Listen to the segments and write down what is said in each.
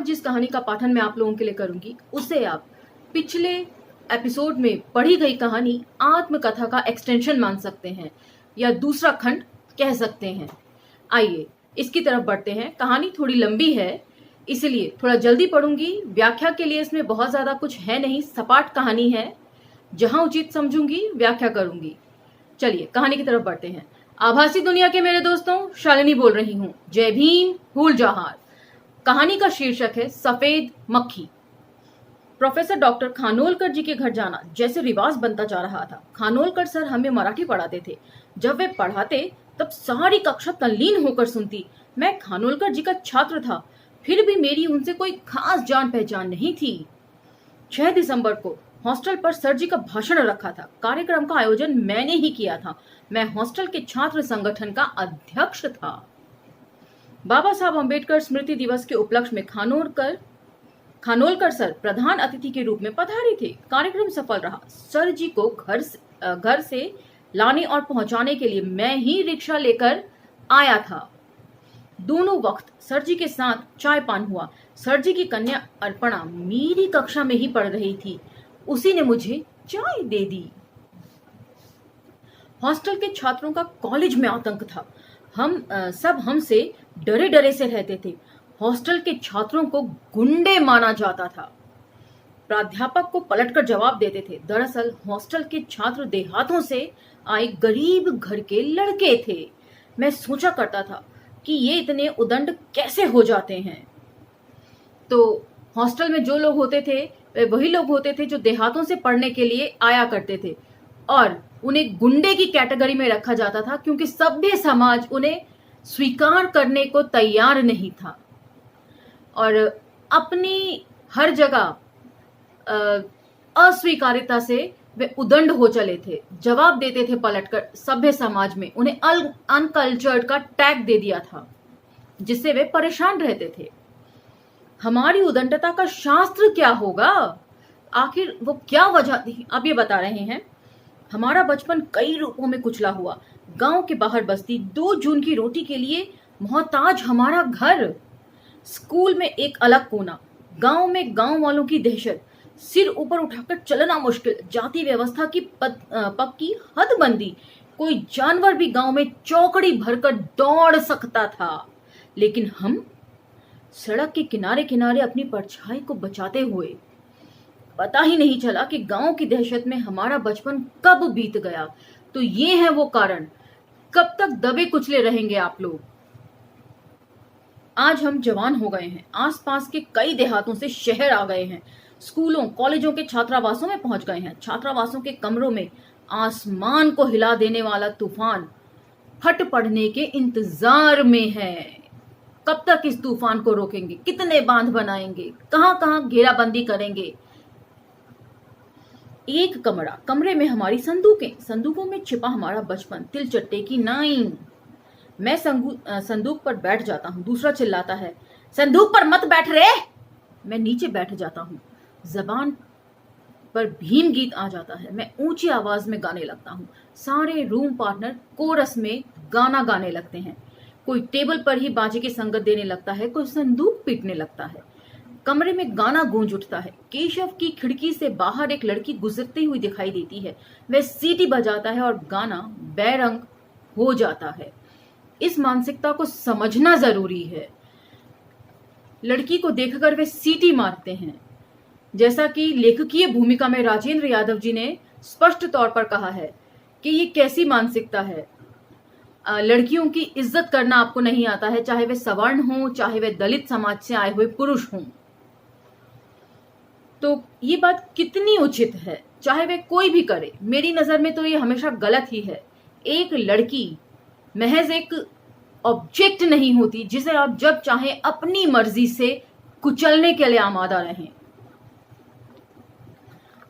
जिस कहानी का पाठन मैं आप लोगों के लिए करूंगी उसे आप पिछले एपिसोड में पढ़ी गई कहानी आत्मकथा का एक्सटेंशन मान सकते हैं या दूसरा खंड कह सकते हैं। आइए इसकी तरफ बढ़ते हैं। कहानी थोड़ी लंबी है इसलिए थोड़ा जल्दी पढ़ूंगी। व्याख्या के लिए इसमें बहुत ज्यादा कुछ है नहीं, सपाट कहानी है। जहां उचित समझूंगी व्याख्या करूंगी। चलिए कहानी की तरफ बढ़ते हैं। आभासी दुनिया के मेरे दोस्तों, शालिनी बोल रही हूँ। जय भीम, भूल जहार। कहानी का शीर्षक है सफेद मक्खी। प्रोफेसर डॉक्टर खानोलकर जी के घर जाना जैसे रिवाज बनता जा रहा था। खानोलकर सर हमें मराठी पढ़ाते थे। जब वे पढ़ाते तब सारी कक्षा तल्लीन होकर सुनती। मैं खानोलकर जी का छात्र था, फिर भी मेरी उनसे कोई खास जान पहचान नहीं थी। 6 दिसंबर को हॉस्टल पर सर जी का भाषण रखा था। कार्यक्रम का आयोजन मैंने ही किया था। मैं हॉस्टल के छात्र संगठन का अध्यक्ष था। बाबा साहब अम्बेडकर स्मृति दिवस के उपलक्ष्य में खानोलकर सर प्रधान अतिथि के रूप में पधारे थे। कार्यक्रम सफल रहा। सर जी को घर से लाने और पहुंचाने के लिए मैं ही रिक्शा लेकर आया था। दोनों वक्त सर जी के साथ चाय पान हुआ। सर जी की कन्या अर्पणा मेरी कक्षा में ही पढ़ रही थी। उसी ने मुझे चाय दे दी। हॉस्टल के छात्रों का कॉलेज में आतंक था। हम सब हमसे डरे डरे से रहते थे। हॉस्टल के छात्रों को गुंडे माना जाता था। प्राध्यापक को पलटकर जवाब देते थे। दरअसल हॉस्टल के छात्र देहातों से आए गरीब घर के लड़के थे। मैं सोचा करता था कि ये इतने उदंड कैसे हो जाते हैं। तो हॉस्टल में जो लोग होते थे वे वही लोग होते थे जो देहातों से पढ़ने के लिए आया करते थे और उन्हें गुंडे की कैटेगरी में रखा जाता था क्योंकि सभ्य समाज उन्हें स्वीकार करने को तैयार नहीं था और अपनी हर जगह अस्वीकार्यता से वे उदंड हो चले थे। जवाब देते थे पलटकर सभ्य समाज में। उन्हें अनकल्चर्ड का टैग दे दिया था जिससे वे परेशान रहते थे। हमारी उदंडता का शास्त्र क्या होगा? आखिर वो क्या वजह थी? अब ये बता रहे हैं। हमारा बचपन कई रूपों में कुचला हुआ। गांव के बाहर बस्ती, 2 जून की रोटी के लिए मोहताज हमारा घर, स्कूल में एक अलग कोना, गांव में गांव वालों की दहशत, सिर ऊपर उठाकर चलना मुश्किल, जाति व्यवस्था की पक्की हदबंदी। कोई जानवर भी गांव में चौकड़ी भरकर दौड़ सकता था, लेकिन हम सड़क के किनारे किनारे अपनी परछाई को बचाते हुए। पता ही नहीं चला कि गांव की दहशत में हमारा बचपन कब बीत गया। तो ये है वो कारण। कब तक दबे कुचले रहेंगे आप लोग? आज हम जवान हो गए हैं। आसपास के कई देहातों से शहर आ गए हैं। स्कूलों कॉलेजों के छात्रावासों में पहुंच गए हैं। छात्रावासों के कमरों में आसमान को हिला देने वाला तूफान फट पड़ने के इंतजार में है। कब तक इस तूफान को रोकेंगे? कितने बांध बनाएंगे? कहां कहां घेराबंदी करेंगे? एक कमरे में हमारी संदूकों में छिपा हमारा बचपन, तिलचट्टे की नाई। मैं संदूक पर बैठ जाता हूँ। दूसरा चिल्लाता है, संदूक पर मत बैठ रे। मैं नीचे बैठ जाता हूँ। जबान पर भीम गीत आ जाता है। मैं ऊंची आवाज में गाने लगता हूँ। सारे रूम पार्टनर कोरस में गाना गाने लगते हैं। कोई टेबल पर ही बाजे की संगत देने लगता है, कोई संदूक पीटने लगता है। कमरे में गाना गूंज उठता है। केशव की खिड़की से बाहर एक लड़की गुजरती हुई दिखाई देती है। वह सीटी बजाता है और गाना बेरंग हो जाता है। इस मानसिकता को समझना जरूरी है। लड़की को देखकर वे सीटी मारते हैं। जैसा कि लेखकीय भूमिका में राजेंद्र यादव जी ने स्पष्ट तौर पर कहा है कि ये कैसी मानसिकता है। लड़कियों की इज्जत करना आपको नहीं आता है, चाहे वे सवर्ण हों, चाहे वे दलित समाज से आए हुए पुरुष हों। तो ये बात कितनी उचित है, चाहे वे कोई भी करे। मेरी नजर में तो ये हमेशा गलत ही है। एक लड़की महज एक ऑब्जेक्ट नहीं होती जिसे आप जब चाहें अपनी मर्जी से कुचलने के लिए आमादा रहें।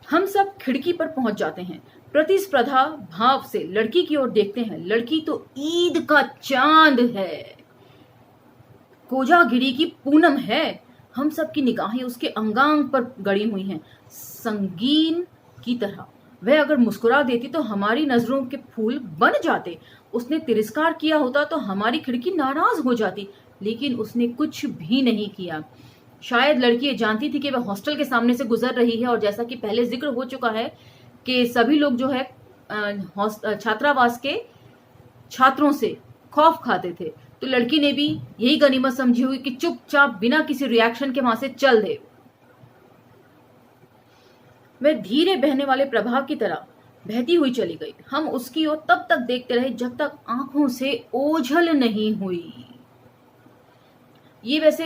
हम सब खिड़की पर पहुंच जाते हैं। प्रतिस्पर्धा भाव से लड़की की ओर देखते हैं। लड़की तो ईद का चांद है, कोजागिरी की पूनम है। हम सब की निगाहें उसके अंगांग पर गड़ी हुई हैं, संगीन की तरह। वह अगर मुस्कुरा देती तो हमारी नजरों के फूल बन जाते। उसने तिरस्कार किया होता तो हमारी खिड़की नाराज हो जाती, लेकिन उसने कुछ भी नहीं किया। शायद लड़की ये जानती थी कि वह हॉस्टल के सामने से गुजर रही है, और जैसा कि पहले जिक्र हो चुका है कि सभी लोग जो है छात्रावास के छात्रों से खौफ खाते थे, तो लड़की ने भी यही गनीमत समझी हुई कि चुपचाप बिना किसी रिएक्शन के वहां से चल दे। वह धीरे बहने वाले प्रभाव की तरह बहती हुई चली गई। हम उसकी ओर तब तक देखते रहे जब तक आंखों से ओझल नहीं हुई। ये वैसे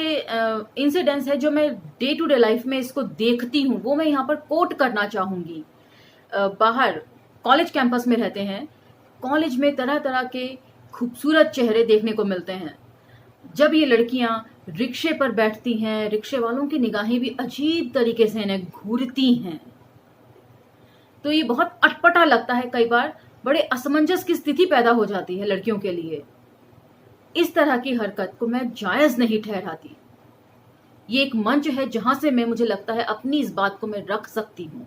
इंसिडेंस है जो मैं डे टू डे लाइफ में इसको देखती हूँ, वो मैं यहाँ पर कोट करना चाहूंगी। बाहर कॉलेज कैंपस में रहते हैं, कॉलेज में तरह तरह के खूबसूरत चेहरे देखने को मिलते हैं। जब ये लड़कियां रिक्शे पर बैठती हैं, रिक्शे वालों की निगाहें भी अजीब तरीके से इन्हें घूरती हैं, तो ये बहुत अटपटा लगता है। कई बार बड़े असमंजस की स्थिति पैदा हो जाती है लड़कियों के लिए। इस तरह की हरकत को मैं जायज नहीं ठहराती। ये एक मंच है जहां से मुझे लगता है अपनी इस बात को मैं रख सकती हूँ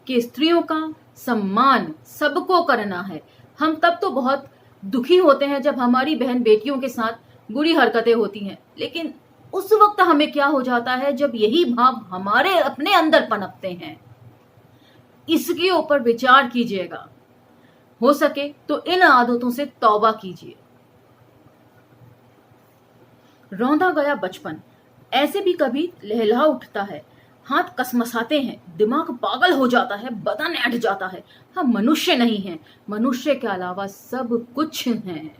कि स्त्रियों का सम्मान सबको करना है। हम तब तो बहुत दुखी होते हैं जब हमारी बहन बेटियों के साथ बुरी हरकतें होती हैं, लेकिन उस वक्त हमें क्या हो जाता है जब यही भाव हमारे अपने अंदर पनपते हैं। इसके ऊपर विचार कीजिएगा, हो सके तो इन आदतों से तौबा कीजिए। रौंदा गया बचपन ऐसे भी कभी लहला उठता है, हाथ कसमसाते हैं, दिमाग पागल हो जाता है, बदन ऐंठ जाता है। हम मनुष्य नहीं हैं, मनुष्य के अलावा सब कुछ हैं,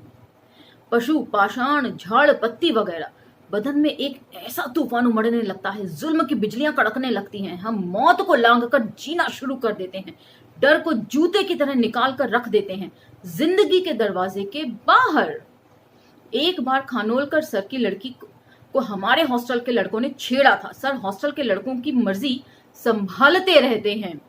पशु, पाषाण, झाड़, पत्ती वगैरह। बदन में एक ऐसा तूफान उमड़ने लगता है, जुल्म की बिजलियां कड़कने लगती हैं। हम मौत को लांघ कर जीना शुरू कर देते हैं, डर को जूते की तरह निकाल कर रख देते हैं जिंदगी के दरवाजे के बाहर। एक बार खानोलकर सर की लड़की को हमारे हॉस्टल के लड़कों ने छेड़ा था। सर हॉस्टल के लड़कों की मर्जी संभालते रहते हैं।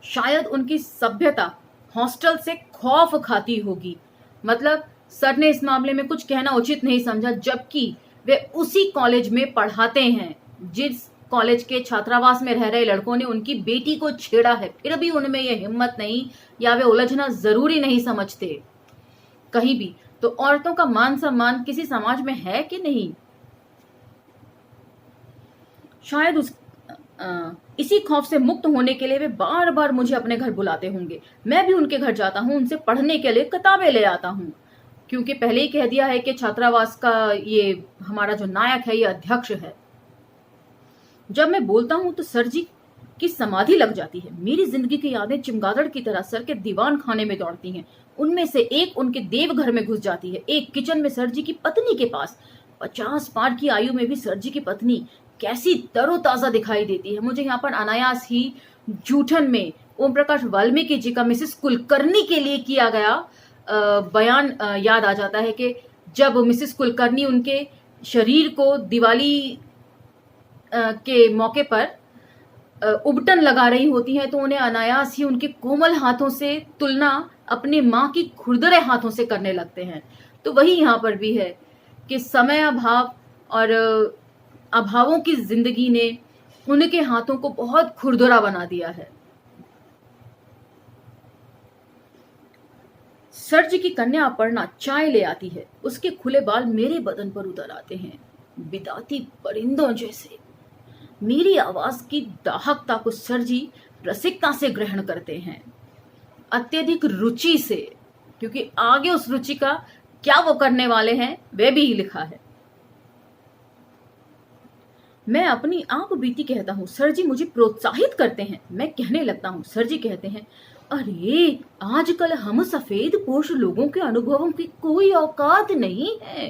शायद उनकी सभ्यता हॉस्टल से खौफ खाती होगी। मतलब सर ने इस मामले में कुछ कहना उचित नहीं समझा, जबकि वे उसी कॉलेज में पढ़ाते हैं जिस कॉलेज के छात्रावास में रह रहे लड़कों ने उनकी बेटी को छेड़ा है। फिर भी उनमें यह हिम्मत नहीं, या वे उलझना जरूरी नहीं समझते कहीं भी। तो औरतों का मान सम्मान किसी समाज में है कि नहीं? शायद इसी खौफ से मुक्त होने के लिए वे बार बार मुझे अपने घर बुलाते होंगे। मैं भी उनके घर जाता हूँ, उनसे पढ़ने के लिए किताबें ले आता हूँ, क्योंकि पहले ही कह दिया है कि छात्रावास का ये हमारा जो नायक है, ये अध्यक्ष है। जब मैं बोलता हूँ तो सर जी की समाधि लग जाती है। मेरी जिंदगी की यादें चिमगादड़ की तरह सर के दीवान खाने में दौड़ती हैं। उनमें से एक उनके देवघर में घुस जाती है, एक किचन में सर जी की पत्नी के पास। 50 पार की आयु में भी सर जी की पत्नी कैसी तरोताजा दिखाई देती है। मुझे यहाँ पर अनायास ही जूठन में ओम प्रकाश वाल्मीकि जी का मिसेस कुलकर्णी के लिए किया गया बयान याद आ जाता है कि जब मिसेस कुलकर्णी उनके शरीर को दिवाली के मौके पर उबटन लगा रही होती हैं, तो उन्हें अनायास ही उनके कोमल हाथों से तुलना अपनी माँ की खुरदरे हाथों से करने लगते हैं। तो वही यहाँ पर भी है कि समय अभाव और अभावों की जिंदगी ने उनके हाथों को बहुत खुरदरा बना दिया है। सर जी की कन्या अपर्णा चाय ले आती है, उसके खुले बाल मेरे बदन पर उतर आते हैं बिदाती परिंदों जैसे। मेरी आवाज की दाहकता को सर जी रसिकता से ग्रहण करते हैं, अत्यधिक रुचि से, क्योंकि आगे उस रुचि का क्या वो करने वाले हैं वे भी लिखा है। मैं अपनी आप बीती कहता हूँ, सर जी मुझे प्रोत्साहित करते हैं। मैं कहने लगता हूँ, सर जी कहते हैं, अरे आजकल हम सफेद पोश लोगों के अनुभवों की कोई औकात नहीं है।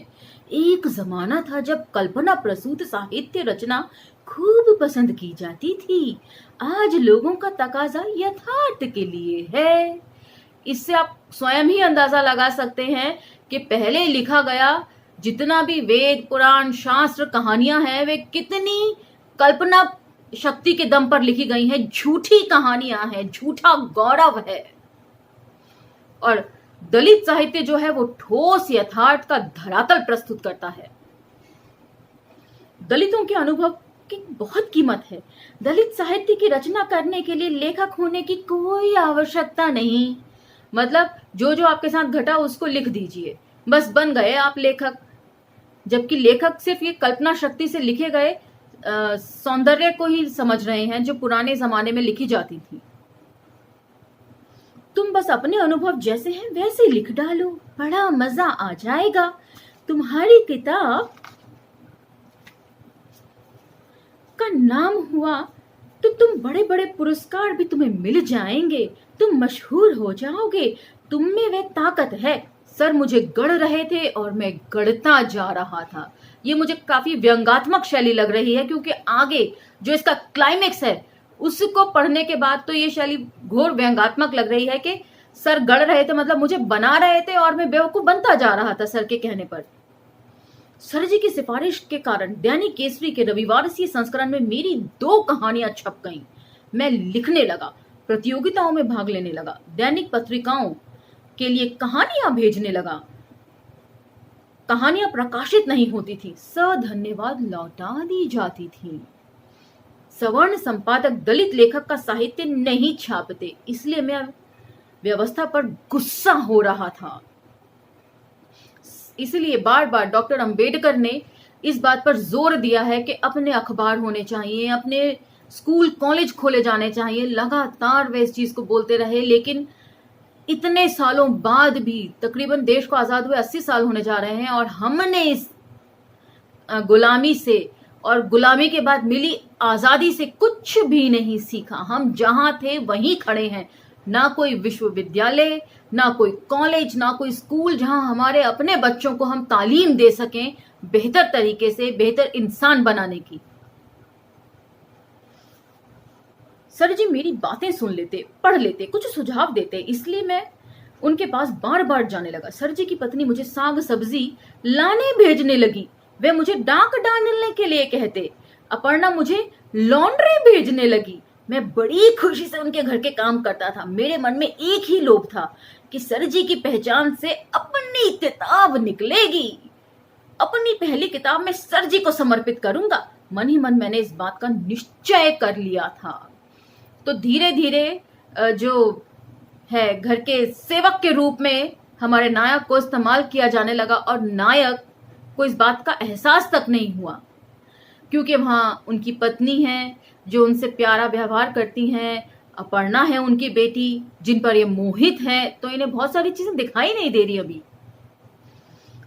एक जमाना था जब कल्पना प्रसूत साहित्य रचना खूब पसंद की जाती थी। आज लोगों का तकाजा यथार्थ के लिए है। इससे आप स्वयं ही अंदाजा लगा सकते हैं कि पहले लिखा गया जितना भी वेद, पुराण, शास्त्र, कहानियां हैं, वे कितनी कल्पना शक्ति के दम पर लिखी गई हैं। झूठी कहानियां हैं, झूठा गौरव है। और दलित साहित्य जो है वो ठोस यथार्थ का धरातल प्रस्तुत करता है। दलितों के अनुभव की बहुत कीमत है। दलित साहित्य की रचना करने के लिए लेखक होने की कोई आवश्यकता नहीं। मतलब जो जो आपके साथ घटा उसको लिख दीजिए, बस बन गए आप लेखक। जबकि लेखक सिर्फ ये कल्पना शक्ति से लिखे गए सौंदर्य को ही समझ रहे हैं जो पुराने जमाने में लिखी जाती थी। तुम बस अपने अनुभव जैसे हैं वैसे लिख डालो, बड़ा मजा आ जाएगा। तुम्हारी किताब का नाम हुआ तो तुम बड़े बड़े पुरस्कार भी तुम्हें मिल जाएंगे, तुम मशहूर हो जाओगे, तुम में वह ताकत है। सर मुझे गढ़ रहे थे और मैं गढ़ता जा रहा था। ये मुझे काफी व्यंग्यात्मक शैली लग रही है, क्योंकि आगे जो इसका क्लाइमेक्स है उसको पढ़ने के बाद तो ये शैली घोर व्यंग्यात्मक लग रही है कि सर गढ़ रहे थे मतलब मुझे बना रहे थे और मैं बेवकूफ बनता जा रहा था सर के कहने पर। सर जी की सिफारिश के कारण दैनिक केसरी के रविवारसीय संस्करण में मेरी 2 कहानियां छप गईं। मैं लिखने लगा, प्रतियोगिताओं में भाग लेने लगा, दैनिक पत्रिकाओं के लिए कहानियां भेजने लगा। कहानियां प्रकाशित नहीं होती थी, धन्यवाद लौटा दी जाती थी। सवर्ण संपादक दलित लेखक का साहित्य नहीं छापते, इसलिए मैं व्यवस्था पर गुस्सा हो रहा था। इसलिए बार बार डॉक्टर अंबेडकर ने इस बात पर जोर दिया है कि अपने अखबार होने चाहिए, अपने स्कूल कॉलेज खोले जाने चाहिए। लगातार वे इस चीज को बोलते रहे, लेकिन इतने सालों बाद भी, तकरीबन देश को आजाद हुए 80 साल होने जा रहे हैं और हमने इस गुलामी से और गुलामी के बाद मिली आजादी से कुछ भी नहीं सीखा। हम जहां थे वहीं खड़े हैं, ना कोई विश्वविद्यालय, ना कोई कॉलेज, ना कोई स्कूल जहां हमारे अपने बच्चों को हम तालीम दे सकें बेहतर तरीके से, बेहतर इंसान बनाने की। सर जी मेरी बातें सुन लेते, पढ़ लेते, कुछ सुझाव देते, इसलिए मैं उनके पास बार बार जाने लगा। सर जी की पत्नी मुझे साग सब्जी लाने भेजने लगी, वे मुझे डाक डालने के लिए कहते, अपर्णा मुझे लॉन्ड्री भेजने लगी। मैं बड़ी खुशी से उनके घर के काम करता था। मेरे मन में एक ही लोभ था कि सर जी की पहचान से अपनी किताब निकलेगी, अपनी पहली किताब मैं सर जी को समर्पित करूंगा। मन ही मन मैंने इस बात का निश्चय कर लिया था। तो धीरे धीरे जो है घर के सेवक के रूप में हमारे नायक को इस्तेमाल किया जाने लगा और नायक को इस बात का एहसास तक नहीं हुआ, क्योंकि वहां उनकी पत्नी है जो उनसे प्यारा व्यवहार करती हैं, अपर्णा है उनकी बेटी जिन पर ये मोहित है, तो इन्हें बहुत सारी चीजें दिखाई नहीं दे रही अभी।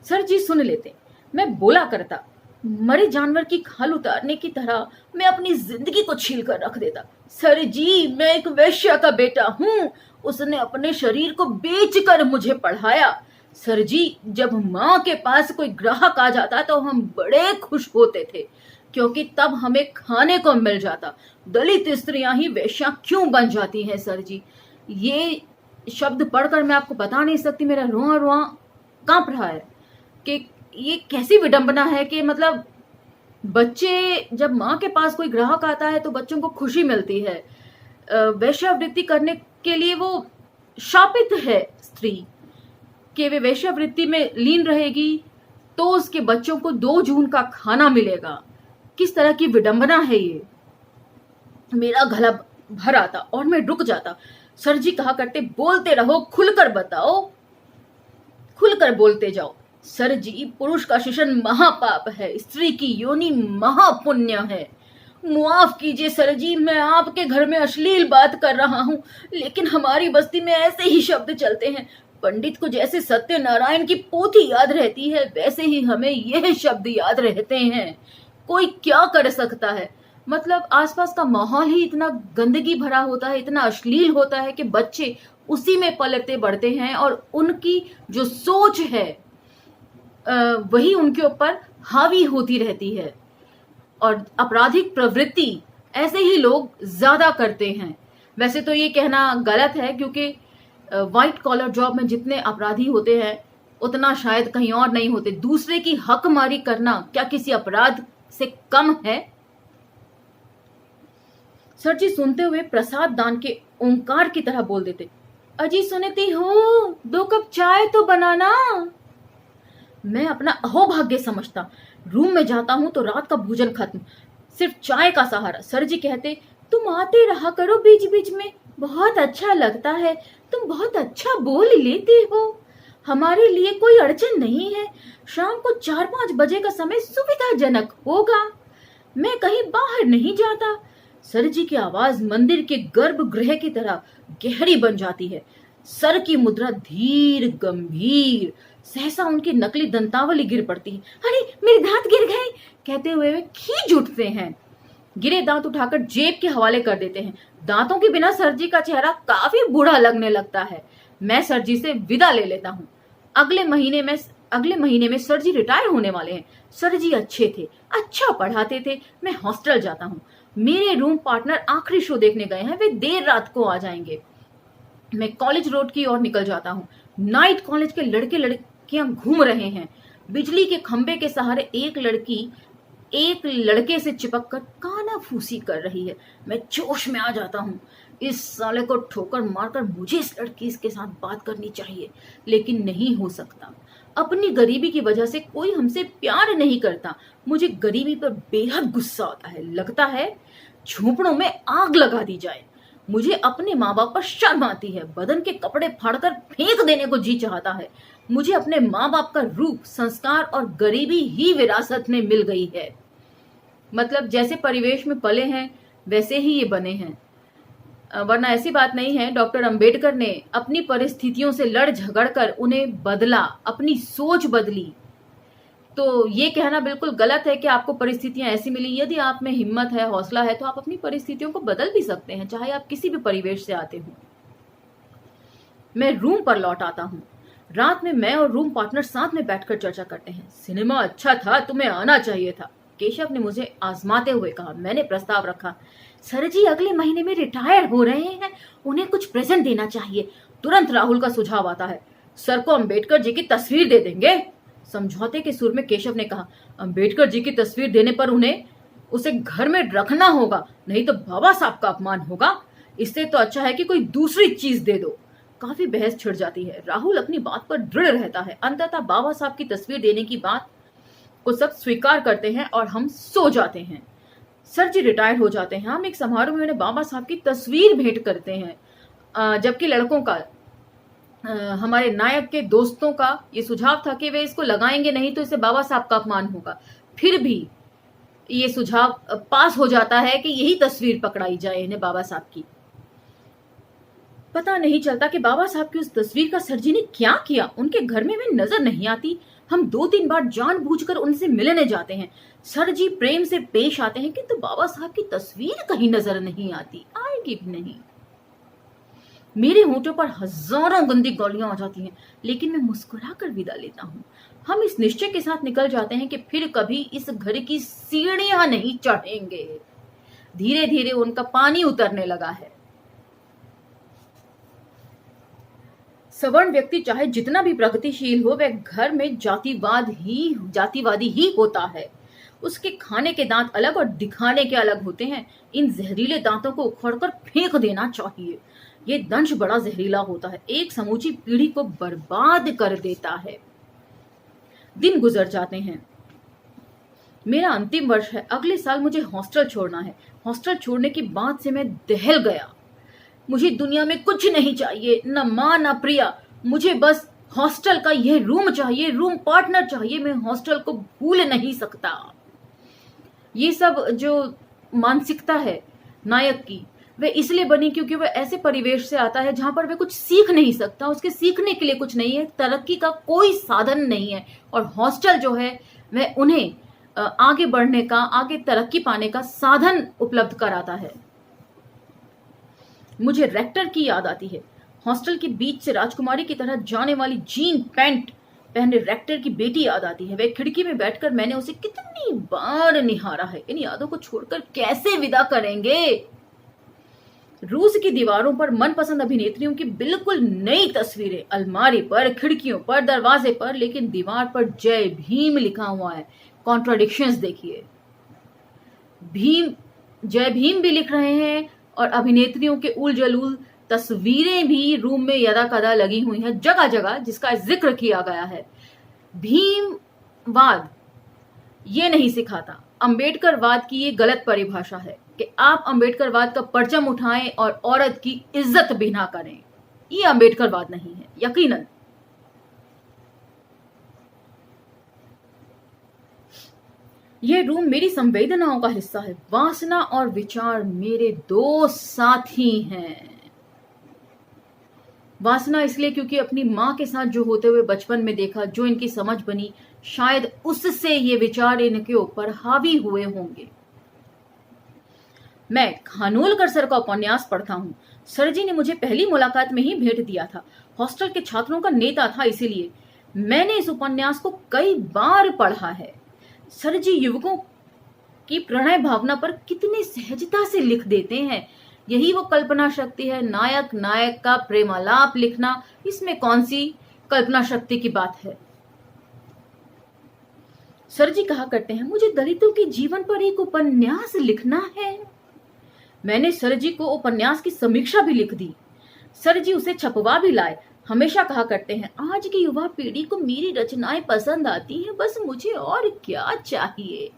सर जी सुन लेते, मैं बोला करता, मरे जानवर की खाल उतारने की तरह मैं अपनी जिंदगी को छील कर रख देता। सर जी मैं एक वैश्या का बेटा हूं, उसने अपने शरीर को बेचकर मुझे पढ़ाया। सर जी जब माँ के पास कोई ग्राहक आ जाता तो हम बड़े खुश होते थे, क्योंकि तब हमें खाने को मिल जाता। दलित स्त्रियां ही वेश्या क्यों बन जाती हैं सर जी? ये शब्द पढ़कर मैं आपको बता नहीं सकती, मेरा रोआ रोआ कांप रहा है कि ये कैसी विडंबना है कि मतलब बच्चे, जब माँ के पास कोई ग्राहक आता है तो बच्चों को खुशी मिलती है। वेश्यावृत्ति करने के लिए वो शापित है स्त्री कि वे वेश्यावृत्ति में लीन रहेगी तो उसके बच्चों को 2 जून का खाना मिलेगा। किस तरह की विडंबना है ये? मेरा गला भर आता और मैं रुक जाता। सर जी कहा करते, बोलते रहो, खुलकर बताओ, खुलकर बोलते जाओ। सर जी पुरुष का शिशन महापाप है, स्त्री की योनि महापुण्य है। मुआफ कीजिए सर जी, मैं आपके घर में अश्लील बात कर रहा हूँ, लेकिन हमारी बस्ती में ऐसे ही शब्द चलते हैं। पंडित को जैसे सत्यनारायण की पोथी याद रहती है, वैसे ही हमें यह शब्द याद रहते हैं। कोई क्या कर सकता है? मतलब आसपास का माहौल ही इतना गंदगी भरा होता है, इतना अश्लील होता है कि बच्चे उसी में पलते बढ़ते हैं और उनकी जो सोच है वही उनके ऊपर हावी होती रहती है और आपराधिक प्रवृत्ति ऐसे ही लोग ज्यादा करते हैं। वैसे तो ये कहना गलत है, क्योंकि व्हाइट कॉलर जॉब में जितने अपराधी होते हैं उतना शायद कहीं और नहीं होते। दूसरे की हकमारी करना क्या किसी अपराध से कम है? सर जी सुनते हुए प्रसाद दान के ओंकार की तरह बोल देते, अजी सुनती हो, 2 कप चाय तो बनाना। मैं अपना अहोभाग्य समझता। रूम में जाता हूं तो रात का भोजन खत्म, सिर्फ चाय का सहारा। सर जी कहते, तुम आते रहा करो बीच बीच में, बहुत अच्छा लगता है, तुम बहुत अच्छा बोल लेते हो। हमारे लिए कोई अड़चन नहीं है। शाम को 4-5 बजे का समय सुविधाजनक होगा। मैं कहीं बाहर नहीं जाता। सर जी की आवाज मंदिर के गर्भगृह की तरह गहरी बन जाती है। सर की मुद्रा धीर गंभीर। सहसा उनकी नकली दंतावली गिर पड़ती है। अरे मेरे दांत गिर गए, कहते हुए वे खींच उठते हैं। गिरे दांत उठाकर जेब के हवाले कर देते हैं। दांतों के बिना सर जी का चेहरा काफी बूढ़ा लगने लगता है। मैं सर जी से विदा ले लेता हूँ। अगले महीने में सर जी रिटायर होने वाले हैं। सर जी अच्छे थे, अच्छा पढ़ाते थे। मैं हॉस्टल जाता हूँ। मेरे रूम पार्टनर आखिरी शो देखने गए हैं, वे देर रात को आ जाएंगे। मैं कॉलेज रोड की ओर निकल जाता हूँ। नाइट कॉलेज के लड़के लड़कियां घूम रहे हैं। बिजली के खंबे के सहारे एक लड़की एक लड़के से चिपक कर कानाफूसी कर रही है। मैं जोश में आ जाता हूँ। इस साले को ठोकर मारकर मुझे इस लड़की के साथ बात करनी चाहिए, लेकिन नहीं हो सकता। अपनी गरीबी की वजह से कोई हमसे प्यार नहीं करता। मुझे गरीबी पर बेहद गुस्सा आता है। लगता है झोपड़ों में आग लगा दी जाए। मुझे अपने माँ बाप पर शर्म आती है। बदन के कपड़े फाड़कर फेंक देने को जी चाहता है। मुझे अपने माँ बाप का रूप, संस्कार और गरीबी ही विरासत में मिल गई है। मतलब जैसे परिवेश में पले हैं वैसे ही ये बने हैं, वरना ऐसी बात नहीं है। डॉक्टर अंबेडकर ने अपनी परिस्थितियों से लड़ झगड़ कर उन्हें बदला, अपनी सोच बदली। तो ये कहना बिल्कुल गलत है कि आपको परिस्थितियां ऐसी मिली। यदि आप में हिम्मत है, हौसला है, तो आप अपनी परिस्थितियों को बदल भी सकते हैं, चाहे आप किसी भी परिवेश से आते हो। मैं रूम पर लौट आता हूँ। रात में मैं और रूम पार्टनर साथ में बैठकर चर्चा करते हैं। सिनेमा अच्छा था, तुम्हें आना चाहिए था, केशव ने मुझे आजमाते हुए कहा। मैंने प्रस्ताव रखा। सर जी अगले महीने में रिटायर हो रहे हैं, उन्हें कुछ प्रेजेंट देना चाहिए। तुरंत राहुल का सुझाव आता है। सर को अंबेडकर जी की तस्वीर दे देंगे, समझौते के सुर में केशव ने कहा। अंबेडकर जी की तस्वीर देने पर उन्हें उसे घर में रखना होगा, नहीं तो बाबा साहब का अपमान होगा। इससे तो अच्छा है कि कोई दूसरी चीज दे दो। काफी बहस छिड़ जाती है। राहुल अपनी बात पर दृढ़ रहता है। अंततः बाबा साहब की तस्वीर देने की बात को सब स्वीकार करते हैं और हम सो जाते हैं। सर जी रिटायर हो जाते हैं। हम एक समारोह में उन्हें बाबा साहब की तस्वीर भेंट करते हैं, जबकि लड़कों का, हमारे नायक के दोस्तों का ये सुझाव था कि वे इसको लगाएंगे नहीं तो इससे बाबा साहब का अपमान होगा। फिर भी ये सुझाव पास हो जाता है कि यही तस्वीर पकड़ाई जाए इन्हें बाबा साहब की। पता नहीं चलता कि बाबा साहब की उस तस्वीर का सर जी ने क्या किया। उनके घर में वे नजर नहीं आती। हम 2-3 बार जानबूझकर उनसे मिलने जाते हैं। सर जी प्रेम से पेश आते हैं, किंतु बाबा साहब की तस्वीर कहीं नजर नहीं आती, आएगी भी नहीं। मेरे होंठों पर हजारों गंदी गालियां आ जाती हैं, लेकिन मैं मुस्कुरा कर विदा लेता हूँ। हम इस निश्चय के साथ निकल जाते हैं कि फिर कभी इस घर की सीढ़ियां नहीं चढ़ेंगे। धीरे धीरे उनका पानी उतरने लगा है। सवर्ण व्यक्ति चाहे जितना भी प्रगतिशील हो, वह घर में जातिवादी ही होता है। उसके खाने के दांत अलग और दिखाने के अलग होते हैं। इन जहरीले दांतों को उखड़कर फेंक देना चाहिए। ये दंश बड़ा जहरीला होता है, एक समूची पीढ़ी को बर्बाद कर देता है। दिन गुजर जाते हैं। मेरा अंतिम वर्ष है। अगले साल मुझे हॉस्टल छोड़ना है। हॉस्टल छोड़ने की बात से मैं दहल गया। मुझे दुनिया में कुछ नहीं चाहिए, न माँ न प्रिया। मुझे बस हॉस्टल का यह रूम चाहिए, रूम पार्टनर चाहिए। मैं हॉस्टल को भूल नहीं सकता। ये सब जो मानसिकता है नायक की, वह इसलिए बनी क्योंकि वह ऐसे परिवेश से आता है जहां पर वह कुछ सीख नहीं सकता। उसके सीखने के लिए कुछ नहीं है, तरक्की का कोई साधन नहीं है। और हॉस्टल जो है वह उन्हें आगे बढ़ने का, आगे तरक्की पाने का साधन उपलब्ध कराता है। मुझे रेक्टर की याद आती है। हॉस्टल के बीच से राजकुमारी की तरह जाने वाली जीन पैंट पहने रेक्टर की बेटी याद आती है। वह खिड़की में बैठकर मैंने उसे कितनी बार निहारा है। इन यादों को छोड़कर कैसे विदा करेंगे। रूस की दीवारों पर मनपसंद अभिनेत्रियों की बिल्कुल नई तस्वीरें, अलमारी पर, खिड़कियों पर, दरवाजे पर, लेकिन दीवार पर जय भीम लिखा हुआ है। कॉन्ट्राडिक्शंस देखिए। जय भीम भी लिख रहे हैं और अभिनेत्रियों के उल जलूल तस्वीरें भी रूम में यदा कदा लगी हुई हैं जगह जगह, जिसका जिक्र किया गया है। भीमवाद ये नहीं सिखाता। अंबेडकरवाद की ये गलत परिभाषा है कि आप अंबेडकरवाद का परचम उठाएं और औरत की इज्जत भी ना करें। ये अंबेडकरवाद नहीं है, यकीनन। ये रूम मेरी संवेदनाओं का हिस्सा है। वासना और विचार मेरे दो साथी हैं। वासना इसलिए क्योंकि अपनी माँ के साथ जो होते हुए बचपन में देखा, जो इनकी समझ बनी, शायद उससे ये विचार इनके ऊपर हावी हुए होंगे। मैं खानोलकर सर का उपन्यास पढ़ता हूँ। सर जी ने मुझे पहली मुलाकात में ही भेंट दिया था। हॉस्टल के छात्रों का नेता था, इसीलिए मैंने इस उपन्यास को कई बार पढ़ा है। सर जी युवकों की प्रणय भावना पर कितनी सहजता से लिख देते हैं। यही वो कल्पना शक्ति है। नायक नायक का प्रेमालाप लिखना, इसमें कौन सी कल्पना शक्ति की बात है। सर जी कहा करते हैं, मुझे दलितों के जीवन पर एक उपन्यास लिखना है। मैंने सर जी को उपन्यास की समीक्षा भी लिख दी। सर जी उसे छपवा भी लाए। हमेशा कहा करते हैं, आज की युवा पीढ़ी को मेरी रचनाएं पसंद आती हैं, बस मुझे और क्या चाहिए।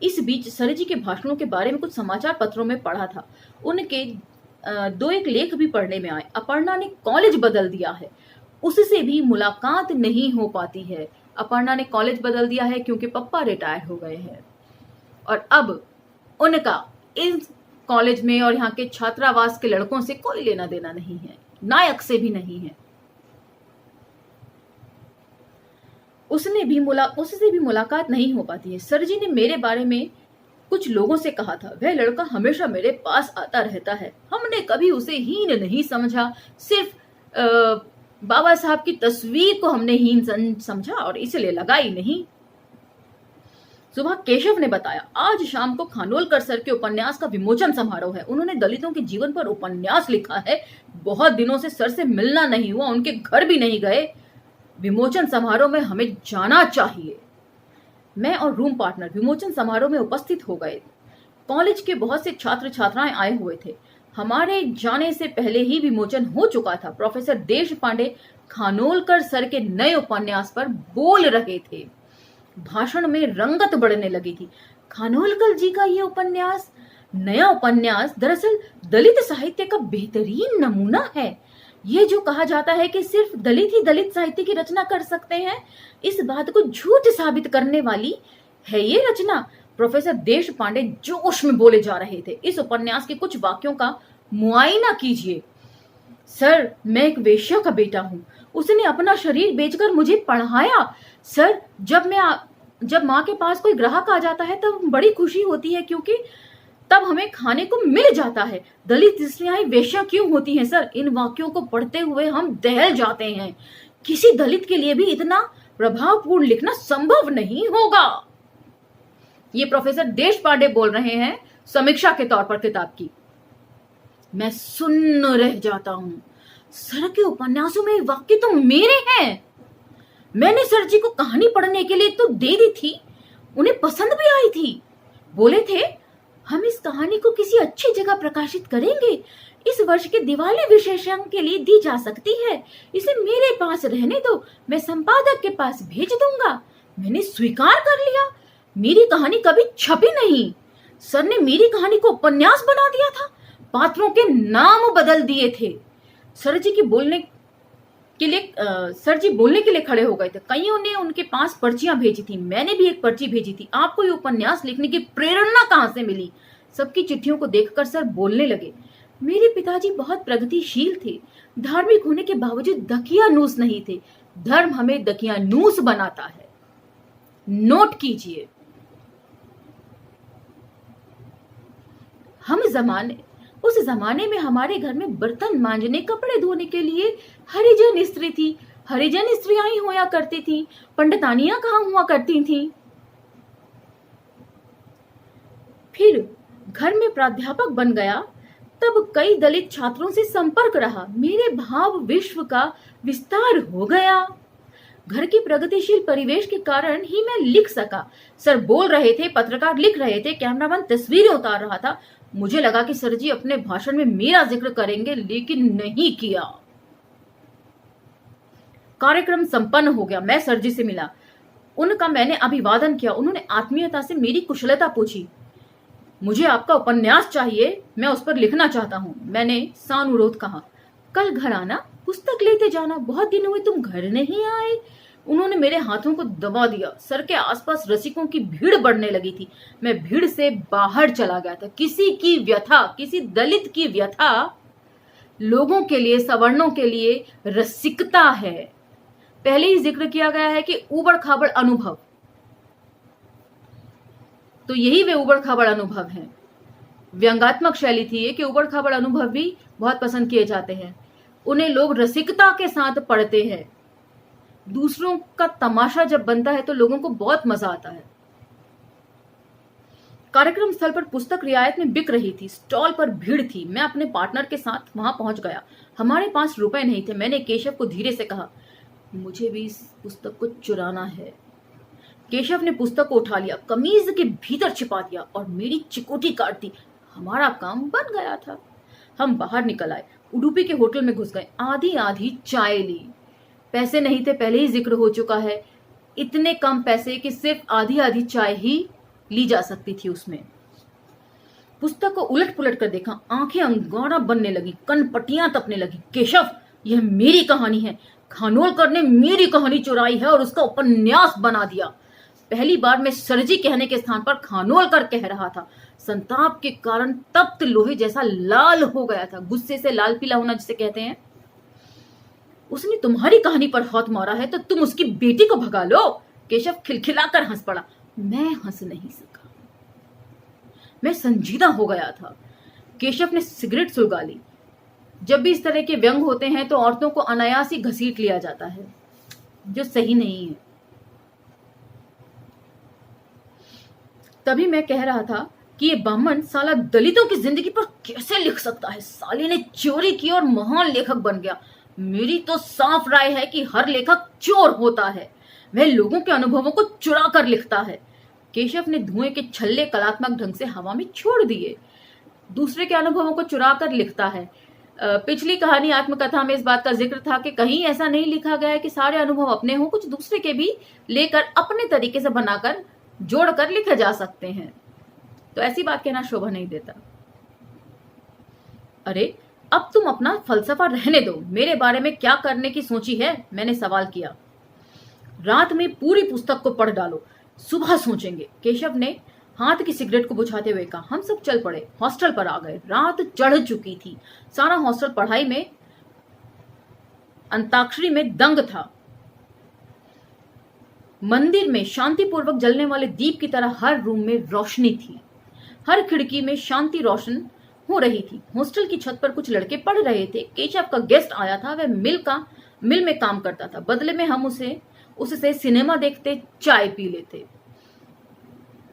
इस बीच सर जी के भाषणों के बारे में कुछ समाचार पत्रों में पढ़ा था। उनके दो एक लेख भी पढ़ने में आए। अपर्णा ने कॉलेज बदल दिया है, उससे भी मुलाकात नहीं हो पाती है। अपर्णा ने कॉलेज बदल दिया है क्योंकि पप्पा रिटायर हो गए हैं और अब उनका इस कॉलेज में और यहाँ के छात्रावास के लड़कों से कोई लेना देना नहीं है, नायक से भी नहीं है। उससे भी मुलाकात नहीं हो पाती है। सर जी ने मेरे बारे में कुछ लोगों से कहा था, वह लड़का हमेशा मेरे पास आता रहता है। हमने कभी उसे हीन नहीं समझा, सिर्फ बाबा साहब की तस्वीर को हमने हीन समझा और इसलिए लगाई नहीं। सुबह केशव ने बताया, आज शाम को खानोलकर सर के उपन्यास का विमोचन समारोह है। उन्होंने दलितों के जीवन पर उपन्यास लिखा है। बहुत दिनों से सर से मिलना नहीं हुआ, उनके घर भी नहीं गए। विमोचन समारोह में हमें जाना चाहिए। मैं और रूम पार्टनर विमोचन समारोह में उपस्थित हो गए। कॉलेज के बहुत से छात्र छात्राएं आए हुए थे। हमारे जाने से पहले ही विमोचन हो चुका था। प्रोफेसर देश पांडे खानोलकर सर के नए उपन्यास पर बोल रहे थे। भाषण में रंगत बढ़ने लगी थी। खानोलकर जी का ये उपन्यास, नया उपन्यास, दरअसल दलित साहित्य का बेहतरीन नमूना है। ये जो कहा जाता है कि सिर्फ दलित ही दलित साहित्य की रचना कर सकते हैं, इस बात को झूठ साबित करने वाली है ये रचना। प्रोफेसर देश पांडे जोश में बोले जा रहे थे। इस उपन्यास के कुछ वाक्यों का मुआयना कीजिए। सर, मैं एक वेश्या का बेटा हूँ। उसने अपना शरीर बेचकर मुझे पढ़ाया। सर, जब माँ के पास कोई ग्राहक आ जाता है तब बड़ी खुशी होती है, क्योंकि तब हमें खाने को मिल जाता है। दलित स्त्रियां वेश्या क्यों होती हैं सर? इन वाक्यों को पढ़ते हुए हम दहल जाते हैं। किसी दलित के लिए भी इतना प्रभावपूर्ण लिखना संभव नहीं होगा। ये प्रोफेसर देश पांडे बोल रहे हैं समीक्षा के तौर पर किताब की। मैं सुन्न रह जाता हूं। सर के उपन्यासों में वाक्य तो मेरे हैं। मैंने सर जी को कहानी पढ़ने के लिए तो दे दी थी, उन्हें पसंद भी आई थी। बोले थे, हम इस कहानी को किसी अच्छी जगह प्रकाशित करेंगे। इस वर्ष के दिवाली विशेषांक के लिए दी जा सकती है। इसे मेरे पास रहने दो, मैं संपादक के पास भेज दूंगा। मैंने स्वीकार कर लिया। मेरी कहानी कभी छपी नहीं। सर ने मेरी कहानी को उपन्यास बना दिया था, पात्रों के नाम बदल दिए थे। सर जी बोलने के लिए खड़े हो गए थे। कईयों ने उनके पास पर्चियां भेजी थी। मैंने भी एक पर्ची भेजी थी। आपको ये उपन्यास लिखने की प्रेरणा कहां से मिली? सबकी चिट्ठियों को देखकर सर बोलने लगे, मेरे पिताजी बहुत प्रगतिशील थे। धार्मिक होने के बावजूद दकियानूस नहीं थे। धर्म हमें दकियानूस बनाता है। नोट कीजिए। उस जमाने में हमारे घर में बर्तन मांजने, कपड़े धोने के लिए हरिजन स्त्री थी। हरिजन स्त्रियां ही होया करती थी। पंडितानियां कहाँ हुआ करती थी। फिर घर में प्राध्यापक बन गया, तब कई दलित छात्रों से संपर्क रहा। मेरे भाव विश्व का विस्तार हो गया। घर की प्रगतिशील परिवेश के कारण ही मैं लिख सका। सर बोल रहे थे, पत्रकार लिख रहे थे, कैमरामैन तस्वीरें उतार रहा था। मुझे लगा कि सर जी अपने भाषण में मेरा जिक्र करेंगे, लेकिन नहीं किया। कार्यक्रम संपन्न हो गया। मैं सर जी से मिला। उनका मैंने अभिवादन किया। उन्होंने आत्मीयता से मेरी कुशलता पूछी। मुझे आपका उपन्यास चाहिए, मैं उस पर लिखना चाहता हूँ। मैंने सानुरोध कहा। कल घर आना, पुस्तक लेते जाना। बहुत दिन हुए तुम घर नहीं आए। उन्होंने मेरे हाथों को दबा दिया। सर के आसपास रसिकों की भीड़ बढ़ने लगी थी। मैं भीड़ से बाहर चला गया था। किसी की व्यथा, किसी दलित की व्यथा लोगों के लिए, सवर्णों के लिए रसिकता है। पहले ही जिक्र किया गया है कि उबड़ खाबड़ अनुभव, तो यही वे उबड़ खाबड़ अनुभव हैं। व्यंगात्मक शैली थी ये कि उबड़ खाबड़ अनुभव भी बहुत पसंद किए जाते हैं। उन्हें लोग रसिकता के साथ पढ़ते हैं। दूसरों का तमाशा जब बनता है तो लोगों को बहुत मजा आता है। कार्यक्रम स्थल पर पुस्तक रियायत में बिक रही थी। स्टॉल पर भीड़ थी। मैं अपने पार्टनर के साथ वहां पहुंच गया। हमारे पास रुपए नहीं थे। मैंने केशव को धीरे से कहा, मुझे भी इस पुस्तक को चुराना है। केशव ने पुस्तक को उठा लिया, कमीज के भीतर छिपा दिया और मेरी चिकोटी काट दी। हमारा काम बन गया था। हम बाहर निकल आए, उडुपी के होटल में घुस गए। आधी आधी चाय ली। पैसे नहीं थे, पहले ही जिक्र हो चुका है। इतने कम पैसे कि सिर्फ आधी आधी चाय ही ली जा सकती थी उसमें। पुस्तक को उलट पुलट कर देखा। आंखें अंगारा बनने लगी, कनपटियां तपने लगी। केशव, यह मेरी कहानी है। खानोलकर ने मेरी कहानी चुराई है और उसका उपन्यास बना दिया। पहली बार मैं सरजी कहने के स्थान पर खानोलकर कह रहा था। संताप के कारण तप्त लोहे जैसा लाल हो गया था। गुस्से से लाल पीला होना जिसे कहते हैं। उसने तुम्हारी कहानी पर हाथ मारा है तो तुम उसकी बेटी को भगा लो। केशव खिलखिलाकर हंस पड़ा। मैं हंस नहीं सका। मैं संजीदा हो गया था। केशव ने सिगरेट सुलगा ली। जब भी इस तरह के व्यंग होते हैं तो औरतों को अनायास ही घसीट लिया जाता है, जो सही नहीं है। तभी मैं कह रहा था कि ये बामन साला दलितों की जिंदगी पर कैसे लिख सकता है। साले ने चोरी की और महान लेखक बन गया। मेरी तो साफ राय है कि हर लेखक चोर होता है। वह लोगों के अनुभवों को चुरा कर लिखता है। केशव ने धुएं के छल्ले कलात्मक ढंग से हवा में छोड़ दिए। दूसरे के अनुभवों को चुरा कर लिखता है। पिछली कहानी आत्मकथा में इस बात का जिक्र था कि कहीं ऐसा नहीं लिखा गया है कि सारे अनुभव अपने हों, कुछ दूसरे के भी लेकर अपने तरीके से बनाकर जोड़कर लिखे जा सकते हैं। तो ऐसी बात कहना शोभा नहीं देता। अरे अब तुम अपना फलसफा रहने दो। मेरे बारे में क्या करने की सोची है? मैंने सवाल किया। रात में पूरी पुस्तक को पढ़ डालो, सुबह सोचेंगे। केशव ने हाथ की सिगरेट को बुझाते हुए कहा। हम सब चल पड़े, हॉस्टल पर आ गए। रात चढ़ चुकी थी। सारा हॉस्टल पढ़ाई में, अंताक्षरी में दंग था। मंदिर में शांतिपूर्वक जलने वाले दीप की तरह हर रूम में रोशनी थी। हर खिड़की में शांति रोशन हो रही थी। हॉस्टल की छत पर कुछ लड़के पढ़ रहे थे। केशव का गेस्ट आया था। वह मिल में काम करता था। बदले में हम उससे सिनेमा देखते, चाय पी लेते।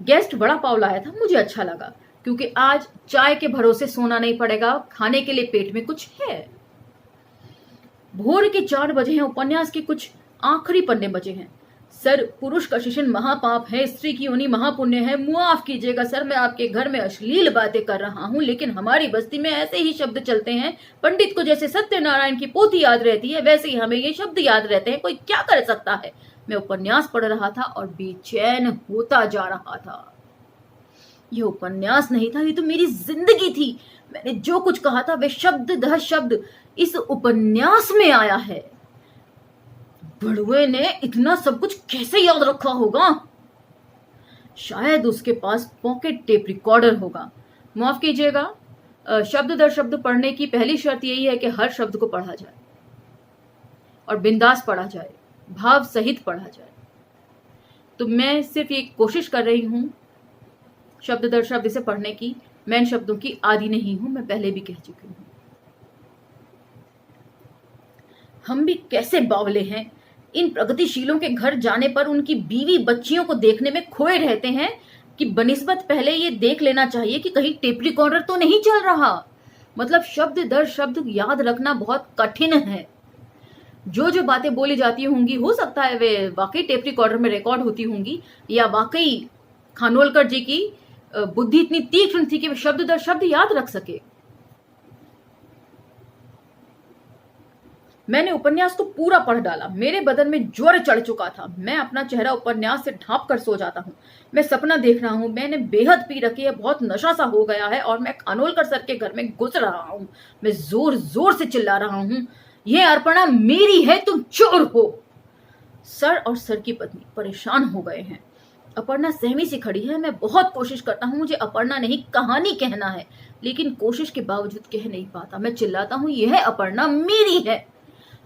गेस्ट वड़ा पाव लाया था। मुझे अच्छा लगा क्योंकि आज चाय के भरोसे सोना नहीं पड़ेगा। खाने के लिए पेट में कुछ है। भोर के 4 बजे हैं। उपन्यास के कुछ आखिरी पन्ने बचे हैं। सर, पुरुष का शिशन महापाप है, स्त्री की योनि महापुण्य है। मुआफ कीजिएगा सर, मैं आपके घर में अश्लील बातें कर रहा हूं, लेकिन हमारी बस्ती में ऐसे ही शब्द चलते हैं। पंडित को जैसे सत्यनारायण की पोथी याद रहती है, वैसे ही हमें ये शब्द याद रहते हैं। कोई क्या कर सकता है? मैं उपन्यास पढ़ रहा था और बेचैन होता जा रहा था। यह उपन्यास नहीं था, ये तो मेरी जिंदगी थी। मैंने जो कुछ कहा था वे शब्द दह शब्द इस उपन्यास में आया है। बड़ुए ने इतना सब कुछ कैसे याद रखा होगा? शायद उसके पास पॉकेट टेप रिकॉर्डर होगा। माफ कीजिएगा, शब्द दर शब्द पढ़ने की पहली शर्त यही है कि हर शब्द को पढ़ा जाए और बिंदास पढ़ा जाए, भाव सहित पढ़ा जाए। तो मैं सिर्फ ये कोशिश कर रही हूं शब्द दर शब्द इसे पढ़ने की। मैं इन शब्दों की आदी नहीं हूं, मैं पहले भी कह चुकी हूं। हम भी कैसे बावले हैं। इन प्रगतिशीलों के घर जाने पर उनकी बीवी बच्चियों को देखने में खोए रहते हैं कि बनिस्बत पहले ये देख लेना चाहिए कि कहीं टेप रिकॉर्डर तो नहीं चल रहा। मतलब शब्द दर शब्द याद रखना बहुत कठिन है। जो जो बातें बोली जाती होंगी, हो सकता है वे वाकई टेप रिकॉर्डर में रिकॉर्ड होती होंगी, या वाकई खानोलकर जी की बुद्धि इतनी तीक्ष्ण थी कि वे शब्द दर शब्द याद रख सके। मैंने उपन्यास को पूरा पढ़ डाला। मेरे बदन में ज्वर चढ़ चुका था। मैं अपना चेहरा उपन्यास से ढांप कर सो जाता हूँ। मैं सपना देख रहा हूँ। मैंने बेहद पी रखी है, बहुत नशा सा हो गया है और मैं खानोलकर सर के घर में घुस रहा हूँ। मैं जोर जोर से चिल्ला रहा हूँ, यह अर्पणा मेरी है, तुम चोर हो। सर और सर की पत्नी परेशान हो गए हैं। अपर्णा सहमी सी खड़ी है। मैं बहुत कोशिश करता हूँ, मुझे अपर्णा नहीं कहानी कहना है, लेकिन कोशिश के बावजूद कह नहीं पाता। मैं चिल्लाता हूँ, यह अपर्णा मेरी है।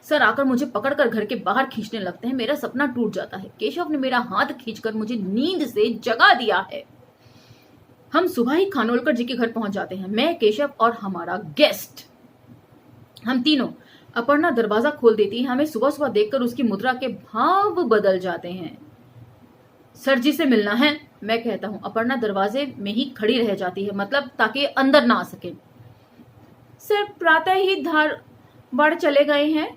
सर आकर मुझे पकड़कर घर के बाहर खींचने लगते हैं। मेरा सपना टूट जाता है। केशव ने मेरा हाथ खींचकर मुझे नींद से जगा दिया है। हम सुबह ही खानोलकर जी के घर पहुंच जाते हैं, मैं, केशव और हमारा गेस्ट। हम तीनों। अपर्णा दरवाजा खोल देती है। हमें सुबह सुबह देखकर उसकी मुद्रा के भाव बदल जाते हैं। सर जी से मिलना है, मैं कहता हूं। अपर्णा दरवाजे में ही खड़ी रह जाती है, मतलब ताकि अंदर ना आ सके। सर प्रातः ही धारवाड़ चले गए हैं।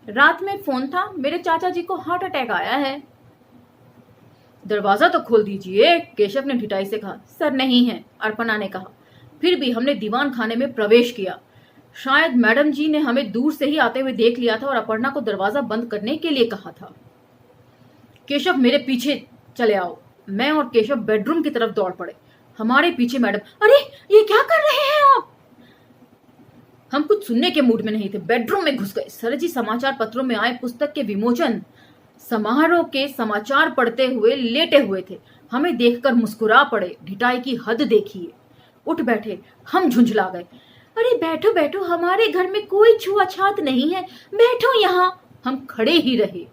रात में फोन था, मेरे चाचा जी को हार्ट अटैक आया है। दरवाजा तो खोल दीजिए, केशव ने ढिठाई से कहा। सर नहीं है, अर्पणा ने कहा। फिर भी हमने दीवान खाने में प्रवेश किया। शायद मैडम जी ने हमें दूर से ही आते हुए देख लिया था और अपर्णा को दरवाजा बंद करने के लिए कहा था। केशव मेरे पीछे चले आओ। मैं और केशव बेडरूम की तरफ दौड़ पड़े। हमारे पीछे मैडम। अरे ये क्या कर रहे हैं आप? हम कुछ सुनने के मूड में नहीं थे, बेडरूम में घुस गए। सर जी समाचार पत्रों में आए पुस्तक के विमोचन समारोह के समाचार पढ़ते हुए लेटे हुए थे। हमें देखकर मुस्कुरा पड़े। ढिठाई की हद देखिए। उठ बैठे। हम झुंझला गए। अरे बैठो बैठो, हमारे घर में कोई छुआछात नहीं है, बैठो यहाँ। हम खड़े ही रहे।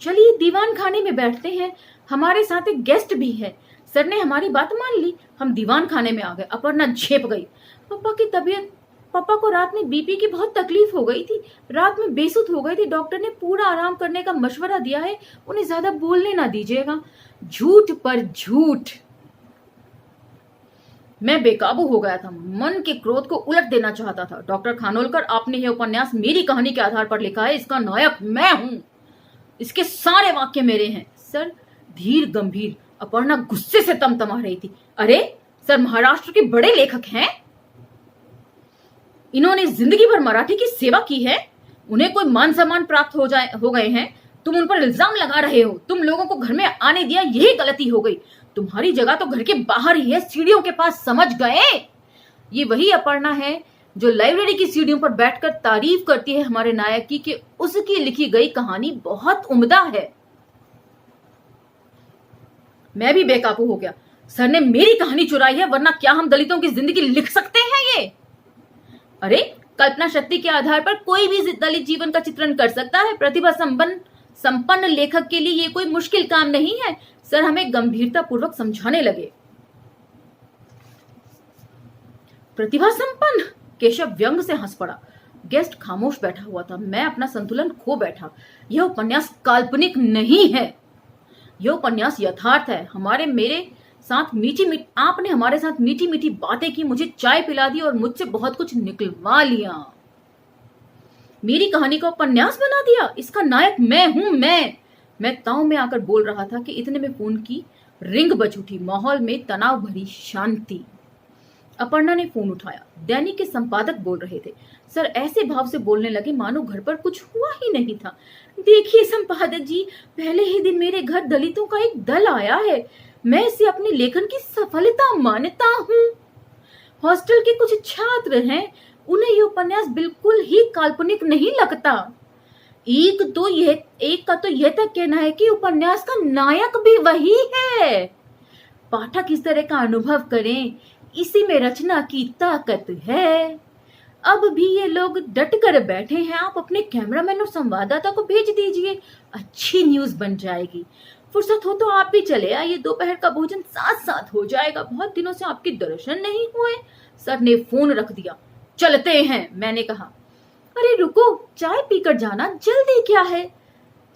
चलिए दीवान खाने में बैठते हैं, हमारे साथ एक गेस्ट भी है। सर ने हमारी बात मान ली। हम दीवान खाने में आ गए। अपर्णा झेप गई। पापा को रात में बीपी की बहुत तकलीफ हो गई थी, रात में बेसुध हो गई थी। डॉक्टर ने पूरा आराम करने का मशवरा दिया है, उन्हें ज्यादा बोलने ना दीजिएगा। झूठ पर झूठ। मैं बेकाबू हो गया था, मन के क्रोध को उलट देना चाहता था। डॉक्टर खानोलकर, आपने यह उपन्यास मेरी कहानी के आधार पर लिखा है, इसका नायक मैं हूं, इसके सारे वाक्य मेरे हैं। सर धीर गंभीर। अपर्णा गुस्से से तमतमा रही थी। अरे सर महाराष्ट्र के बड़े लेखक हैं, इन्होंने जिंदगी भर मराठी की सेवा की है, उन्हें कोई मान सम्मान प्राप्त हो गए हैं, तुम उन पर इल्जाम लगा रहे हो। तुम लोगों को घर में आने दिया, यही गलती हो गई। तुम्हारी जगह तो घर के बाहर ही है, सीढ़ियों के पास, समझ गए? ये वही अपर्णा है जो लाइब्रेरी की सीढ़ियों पर बैठकर तारीफ करती है हमारे नायक की कि उसकी लिखी गई कहानी बहुत उम्दा है। मैं भी बेकाबू हो गया। सर ने मेरी कहानी चुराई है, वरना क्या हम दलितों की जिंदगी लिख सकते हैं ये? अरे कल्पना शक्ति के आधार पर कोई भी दलित जीवन का चित्रण कर सकता है। प्रतिभा संपन्न लेखक के लिए ये कोई मुश्किल काम नहीं है। सर हमें गंभीरता पूर्वक समझाने लगे। प्रतिभा संपन्न? केशव व्यंग से हंस पड़ा। गेस्ट खामोश बैठा हुआ था। मैं अपना संतुलन खो बैठा। यह उपन्यास काल्पनिक नहीं है, यह उपन्यास यथार्थ है। आपने हमारे साथ मीठी मीठी बातें की, मुझे चाय पिला दी और मुझसे बहुत कुछ निकलवा लिया। मेरी कहानी का उपन्यास बना दिया। इसका नायक मैं हूं। मैं ताव में आकर बोल रहा था कि इतने में फोन की रिंग बज उठी। माहौल में तनाव भरी शांति। अपर्णा ने फोन उठाया। दैनिक के संपादक बोल रहे थे। सर ऐसे भाव से बोलने लगे मानो घर पर कुछ हुआ ही नहीं था। देखिए संपादक जी, पहले ही दिन मेरे घर दलितों का एक दल आया है। मैं इसे अपने लेखन की सफलता मानता हूँ। हॉस्टल के कुछ छात्र हैं, उन्हें यह उपन्यास बिल्कुल ही काल्पनिक नहीं लगता। एक का तो यह तक कहना है कि उपन्यास का नायक भी वही है। पाठक इस तरह का अनुभव करें, इसी में रचना की ताकत है। अब भी ये लोग डट कर बैठे हैं। आप अपने कैमरामैन और संवाददाता को भेज दीजिए, अच्छी न्यूज बन जाएगी। फुर्सत हो तो आप भी चले आइए, दोपहर का भोजन साथ साथ हो जाएगा। बहुत दिनों से आपके दर्शन नहीं हुए। सर ने फोन रख दिया। चलते हैं, मैंने कहा। अरे रुको, चाय पीकर जाना, जल्दी क्या है?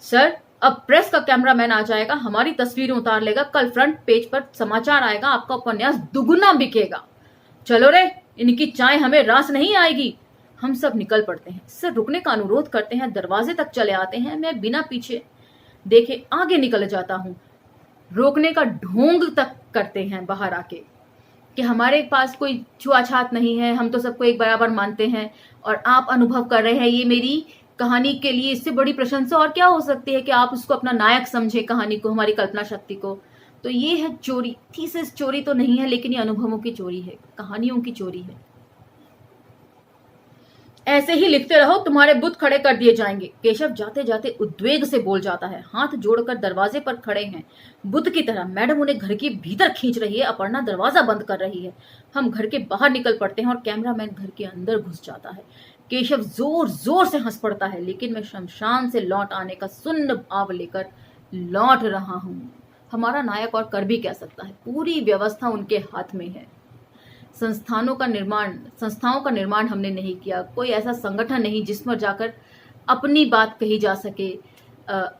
सर अब प्रेस का कैमरामैन आ जाएगा, हमारी तस्वीरें उतार लेगा, कल फ्रंट पेज पर समाचार आएगा, आपका उपन्यास दुगुना बिकेगा। चलो रे, इनकी चाय हमें रास नहीं आएगी। हम सब निकल पड़ते हैं। सर रुकने का अनुरोध करते हैं, दरवाजे तक चले आते हैं। मैं बिना पीछे देखे आगे निकल जाता हूं। रोकने का ढोंग तक करते हैं बाहर आके कि हमारे पास कोई छुआछात नहीं है, हम तो सबको एक बराबर मानते हैं और आप अनुभव कर रहे हैं ये मेरी कहानी के लिए। इससे बड़ी प्रशंसा और क्या हो सकती है कि आप उसको अपना नायक समझे, कहानी को, हमारी कल्पना शक्ति को। तो ये है चोरी। थीसिस चोरी तो नहीं है, लेकिन ये अनुभवों की चोरी है, कहानियों की चोरी है। ऐसे ही लिखते रहो, तुम्हारे बुत खड़े कर दिए जाएंगे। केशव जाते जाते उद्वेग से बोल जाता है, हाथ जोड़कर दरवाजे पर खड़े हैं बुत की तरह। मैडम उन्हें घर के भीतर खींच रही है, अपर्णा दरवाजा बंद कर रही है। हम घर के बाहर निकल पड़ते हैं और कैमरामैन घर के अंदर घुस जाता है। केशव जोर जोर से हंस पड़ता है, लेकिन मैं शमशान से लौट आने का सुन्न भाव लेकर लौट रहा हूं। हमारा नायक और कर भी क्या सकता है, पूरी व्यवस्था उनके हाथ में है। संस्थाओं का निर्माण हमने नहीं किया, कोई ऐसा संगठन नहीं जिस पर जाकर अपनी बात कही जा सके,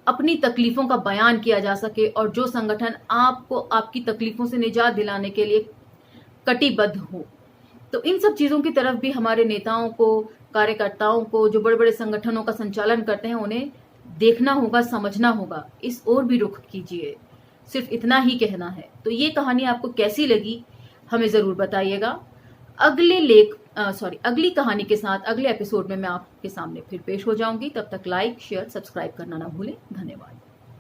अपनी तकलीफों का बयान किया जा सके, और जो संगठन आपको आपकी तकलीफों से निजात दिलाने के लिए कटिबद्ध हो। तो इन सब चीज़ों की तरफ भी हमारे नेताओं को, कार्यकर्ताओं को, जो बड़े बड़े संगठनों का संचालन करते हैं, उन्हें देखना होगा, समझना होगा। इस ओर भी रुख कीजिए। सिर्फ इतना ही कहना है। तो ये कहानी आपको कैसी लगी हमें ज़रूर बताइएगा। अगली कहानी के साथ अगले एपिसोड में मैं आपके सामने फिर पेश हो जाऊंगी। तब तक लाइक, शेयर, सब्सक्राइब करना ना भूलें। धन्यवाद।